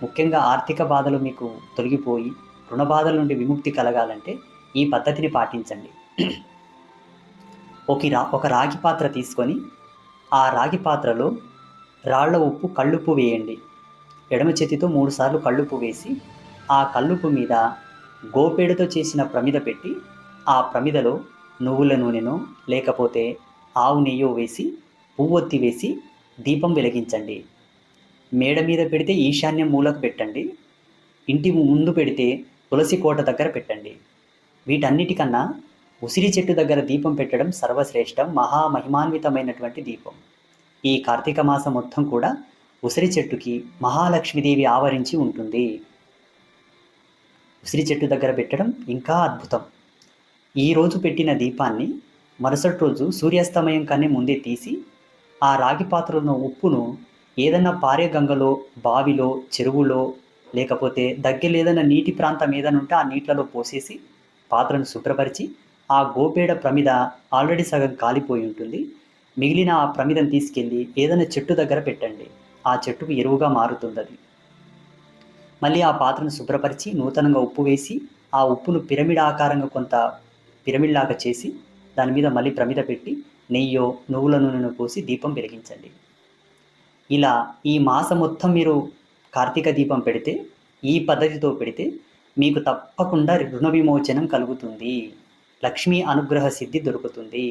ముఖ్యంగా ఆర్థిక బాధలు మీకు తొలగిపోయి రుణ బాధల నుండి విముక్తి కలగాలంటే ఈ పద్ధతిని పాటించండి. ఒక రాగి పాత్ర తీసుకొని ఆ రాగి పాత్రలో రాళ్ల ఉప్పు, కళ్ళుప్పు వేయండి. ఎడమ చేతితో 3 సార్లు కళ్ళుప్పు వేసి ఆ కళ్ళుప్పు మీద గోపేడుతో చేసిన ప్రమిద పెట్టి ఆ ప్రమిదలో నువ్వుల నూనెనో లేకపోతే ఆవు నెయ్యో వేసి పువ్వొత్తి వేసి దీపం వెలిగించండి. మేడ మీద పెడితే ఈశాన్యం మూలకు పెట్టండి. ఇంటి ముందు పెడితే తులసి కోట దగ్గర పెట్టండి. వీటన్నిటికన్నా ఉసిరి చెట్టు దగ్గర దీపం పెట్టడం సర్వశ్రేష్టం, మహామహిమాన్వితమైనటువంటి దీపం. ఈ కార్తీక మాసం మొత్తం కూడా ఉసిరి చెట్టుకి మహాలక్ష్మీదేవి ఆవరించి ఉంటుంది. ఉసిరి చెట్టు దగ్గర పెట్టడం ఇంకా అద్భుతం. ఈరోజు పెట్టిన దీపాన్ని మరుసటి రోజు సూర్యాస్తమయం కన్నా ముందే తీసి ఆ రాగి పాత్రలో ఉప్పును ఏదన్నా పారే గంగలో, బావిలో, చెరువులో లేకపోతే దగ్గర ఏదైనా నీటి ప్రాంతం ఏదైనా ఉంటే ఆ నీటిలో పోసేసి పాత్రను శుభ్రపరిచి ఆ గోపేడ ప్రమిద ఆల్రెడీ సగం కాలిపోయి ఉంటుంది. మిగిలిన ఆ ప్రమిదను తీసుకెళ్ళి ఏదైనా చెట్టు దగ్గర పెట్టండి. ఆ చెట్టుకు ఎరువుగా మారుతుంది అది. మళ్ళీ ఆ పాత్రను శుభ్రపరిచి నూతనంగా ఉప్పు వేసి ఆ ఉప్పును పిరమిడ్ ఆకారంగా కొంత పిరమిడ్ లాగా చేసి దాని మీద మళ్ళీ ప్రమిద పెట్టి నెయ్యో, నువ్వుల నూనెను పోసి దీపం వెలిగించండి. ఇలా ఈ మాసం మొత్తం మీరు కార్తీక దీపం పెడితే, ఈ పద్ధతితో పెడితే మీకు తప్పకుండా రుణ విమోచనం కలుగుతుంది. లక్ష్మీ అనుగ్రహ సిద్ధి దొరుకుతుంది.